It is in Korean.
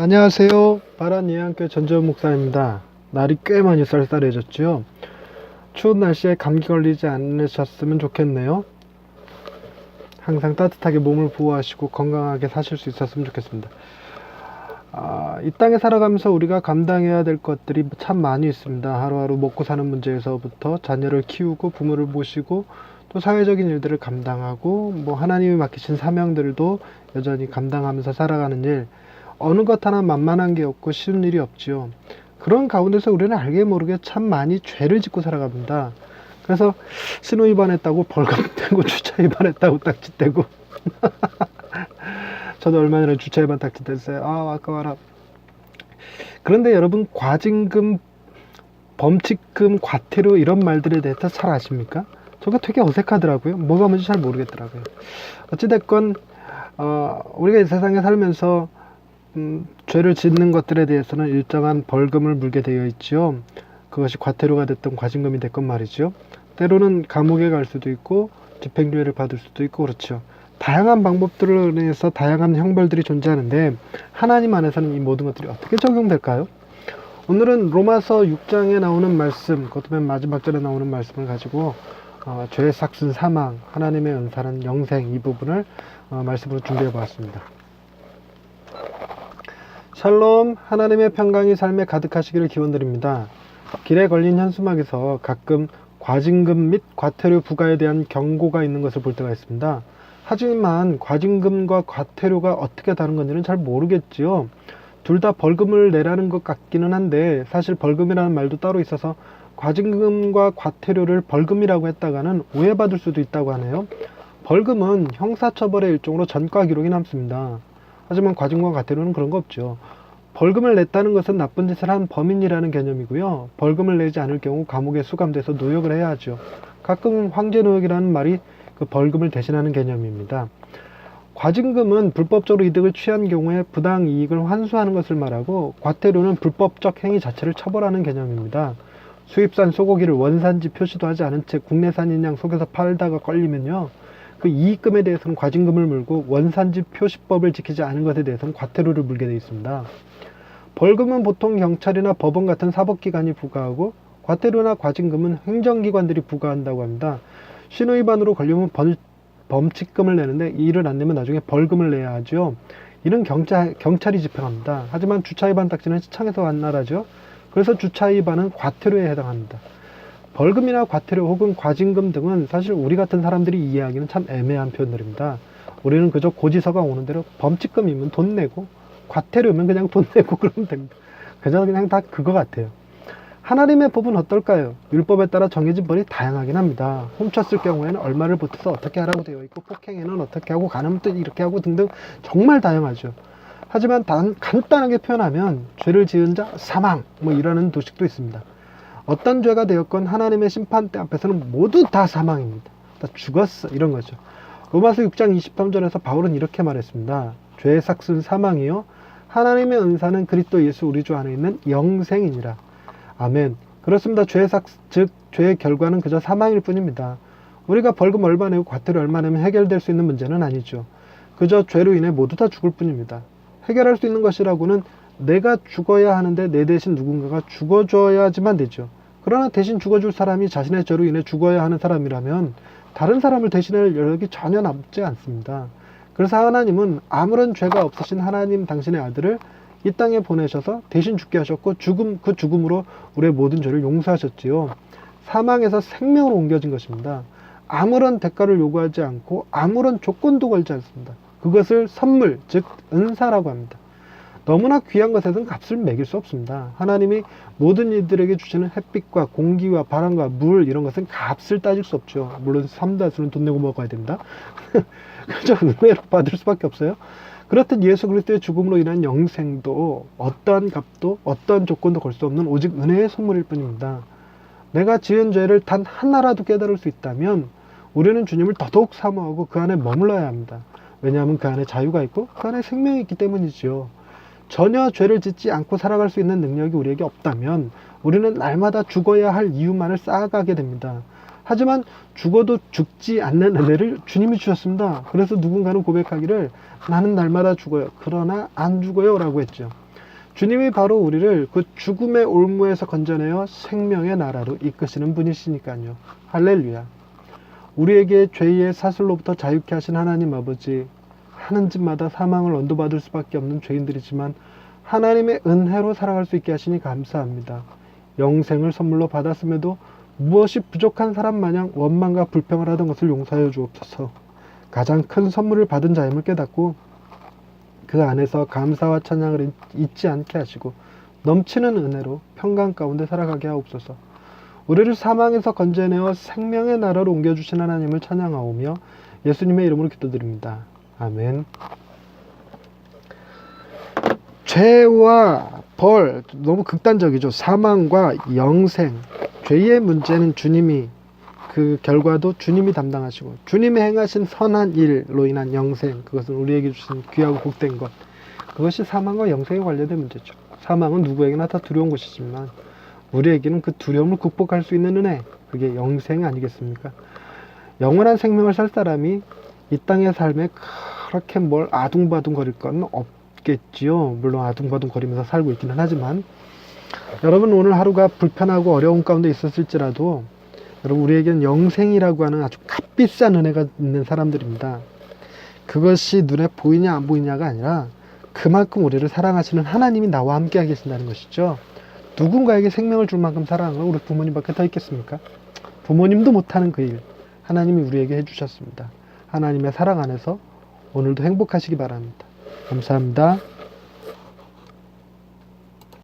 안녕하세요. 바란 예안교회 전재훈 목사입니다. 날이 꽤 많이 쌀쌀해졌죠. 추운 날씨에 감기 걸리지 않으셨으면 좋겠네요. 항상 따뜻하게 몸을 보호하시고 건강하게 사실 수 있었으면 좋겠습니다. 이 땅에 살아가면서 우리가 감당해야 될 것들이 참 많이 있습니다. 하루하루 먹고 사는 문제에서부터 자녀를 키우고 부모를 모시고 또 사회적인 일들을 감당하고 하나님이 맡기신 사명들도 여전히 감당하면서 살아가는 일, 어느 것 하나 만만한 게 없고 쉬운 일이 없지요. 그런 가운데서 우리는 알게 모르게 참 많이 죄를 짓고 살아갑니다. 그래서 신호 위반했다고 벌금 떼고 주차 위반했다고 딱지 떼고 저도 얼마 전에 주차 위반 딱지 뗐어요. 아까워라. 그런데 여러분, 과징금, 범칙금, 과태료 이런 말들에 대해서 잘 아십니까? 저거 되게 어색하더라고요. 뭐가 뭔지 잘 모르겠더라고요. 어찌됐건 우리가 이 세상에 살면서 죄를 짓는 것들에 대해서는 일정한 벌금을 물게 되어 있지요. 그것이 과태료가 됐든 과징금이 됐건 말이죠. 때로는 감옥에 갈 수도 있고 집행유예를 받을 수도 있고 그렇죠. 다양한 방법들로 인해서 다양한 형벌들이 존재하는데 하나님 안에서는 이 모든 것들이 어떻게 적용될까요? 오늘은 로마서 6장에 나오는 말씀, 그것도 맨 마지막 절에 나오는 말씀을 가지고 죄의 삭슨 사망, 하나님의 은사는 영생, 이 부분을 말씀으로 준비해 보았습니다. 샬롬, 하나님의 평강이 삶에 가득하시기를 기원드립니다. 길에 걸린 현수막에서 가끔 과징금 및 과태료 부과에 대한 경고가 있는 것을 볼 때가 있습니다. 하지만 과징금과 과태료가 어떻게 다른 건지는 잘 모르겠지요. 둘 다 벌금을 내라는 것 같기는 한데 사실 벌금이라는 말도 따로 있어서 과징금과 과태료를 벌금이라고 했다가는 오해받을 수도 있다고 하네요. 벌금은 형사처벌의 일종으로 전과 기록이 남습니다. 하지만 과징금과 과태료는 그런 거 없죠. 벌금을 냈다는 것은 나쁜 짓을 한 범인이라는 개념이고요. 벌금을 내지 않을 경우 감옥에 수감돼서 노역을 해야 하죠. 가끔 황제노역이라는 말이 그 벌금을 대신하는 개념입니다. 과징금은 불법적으로 이득을 취한 경우에 부당 이익을 환수하는 것을 말하고, 과태료는 불법적 행위 자체를 처벌하는 개념입니다. 수입산 소고기를 원산지 표시도 하지 않은 채 국내산인 양 속여서 팔다가 걸리면요, 그 이익금에 대해서는 과징금을 물고 원산지 표시법을 지키지 않은 것에 대해서는 과태료를 물게 되어 있습니다. 벌금은 보통 경찰이나 법원 같은 사법기관이 부과하고, 과태료나 과징금은 행정기관들이 부과한다고 합니다. 신호 위반으로 걸리면 범칙금을 내는데 이 일을 안 내면 나중에 벌금을 내야 하죠. 이는 경찰이 집행합니다. 하지만 주차 위반 딱지는 시청에서 완날하죠. 그래서 주차 위반은 과태료에 해당합니다. 벌금이나 과태료 혹은 과징금 등은 사실 우리 같은 사람들이 이해하기는 참 애매한 표현들입니다. 우리는 그저 고지서가 오는 대로 범칙금이면 돈 내고 과태료면 그냥 돈 내고 그러면 됩니다. 그냥 다 그거 같아요. 하나님의 법은 어떨까요? 율법에 따라 정해진 벌이 다양하긴 합니다. 훔쳤을 경우에는 얼마를 보태서 어떻게 하라고 되어 있고, 폭행에는 어떻게 하고, 간음은 또 이렇게 하고 등등 정말 다양하죠. 하지만 간단하게 표현하면 죄를 지은 자 사망 이라는 도식도 있습니다. 어떤 죄가 되었건 하나님의 심판대 앞에서는 모두 다 사망입니다. 다 죽었어, 이런 거죠. 로마서 6장 23절에서 바울은 이렇게 말했습니다. 죄의 삭은 사망이요 하나님의 은사는 그리스도 예수 우리 주 안에 있는 영생이니라. 아멘. 그렇습니다. 죄의 삭, 즉 죄의 결과는 그저 사망일 뿐입니다. 우리가 벌금 얼마 내고 과태료 얼마 내면 해결될 수 있는 문제는 아니죠. 그저 죄로 인해 모두 다 죽을 뿐입니다. 해결할 수 있는 것이라고는 내가 죽어야 하는데 내 대신 누군가가 죽어줘야지만 되죠. 그러나 대신 죽어줄 사람이 자신의 죄로 인해 죽어야 하는 사람이라면 다른 사람을 대신할 여력이 전혀 남지 않습니다. 그래서 하나님은 아무런 죄가 없으신 하나님 당신의 아들을 이 땅에 보내셔서 대신 죽게 하셨고, 그 죽음으로 우리의 모든 죄를 용서하셨지요. 사망에서 생명으로 옮겨진 것입니다. 아무런 대가를 요구하지 않고 아무런 조건도 걸지 않습니다. 그것을 선물, 즉 은사라고 합니다. 너무나 귀한 것에는 값을 매길 수 없습니다. 하나님이 모든 이들에게 주시는 햇빛과 공기와 바람과 물, 이런 것은 값을 따질 수 없죠. 물론 삼다수는 돈 내고 먹어야 됩니다. 그저 은혜로 받을 수밖에 없어요. 그렇듯 예수 그리스도의 죽음으로 인한 영생도 어떠한 값도 어떠한 조건도 걸 수 없는 오직 은혜의 선물일 뿐입니다. 내가 지은 죄를 단 하나라도 깨달을 수 있다면 우리는 주님을 더더욱 사모하고 그 안에 머물러야 합니다. 왜냐하면 그 안에 자유가 있고 그 안에 생명이 있기 때문이지요. 전혀 죄를 짓지 않고 살아갈 수 있는 능력이 우리에게 없다면 우리는 날마다 죽어야 할 이유만을 쌓아가게 됩니다. 하지만 죽어도 죽지 않는 은혜를 주님이 주셨습니다. 그래서 누군가는 고백하기를 나는 날마다 죽어요. 그러나 안 죽어요 라고 했죠. 주님이 바로 우리를 그 죽음의 올무에서 건져내어 생명의 나라로 이끄시는 분이시니까요. 할렐루야. 우리에게 죄의 사슬로부터 자유케 하신 하나님 아버지, 하는 짓마다 사망을 언도받을 수밖에 없는 죄인들이지만 하나님의 은혜로 살아갈 수 있게 하시니 감사합니다. 영생을 선물로 받았음에도 무엇이 부족한 사람 마냥 원망과 불평을 하던 것을 용서하여 주옵소서. 가장 큰 선물을 받은 자임을 깨닫고 그 안에서 감사와 찬양을 잊지 않게 하시고 넘치는 은혜로 평강 가운데 살아가게 하옵소서. 우리를 사망에서 건져내어 생명의 나라로 옮겨주신 하나님을 찬양하오며 예수님의 이름으로 기도드립니다. 아멘. 죄와 벌, 너무 극단적이죠. 사망과 영생, 죄의 문제는 주님이, 그 결과도 주님이 담당하시고 주님이 행하신 선한 일로 인한 영생, 그것은 우리에게 주신 귀하고 복된 것, 그것이 사망과 영생에 관련된 문제죠. 사망은 누구에게나 다 두려운 것이지만 우리에게는 그 두려움을 극복할 수 있는 은혜, 그게 영생 아니겠습니까? 영원한 생명을 살 사람이 이 땅의 삶에 그렇게 뭘 아둥바둥 거릴 건 없겠지요. 물론 아둥바둥 거리면서 살고 있기는 하지만, 여러분 오늘 하루가 불편하고 어려운 가운데 있었을지라도 여러분 우리에게는 영생이라고 하는 아주 값비싼 은혜가 있는 사람들입니다. 그것이 눈에 보이냐 안 보이냐가 아니라 그만큼 우리를 사랑하시는 하나님이 나와 함께 계신다는 것이죠. 누군가에게 생명을 줄 만큼 사랑한 건 우리 부모님밖에 더 있겠습니까? 부모님도 못하는 그 일 하나님이 우리에게 해주셨습니다. 하나님의 사랑 안에서 오늘도 행복하시기 바랍니다. 감사합니다.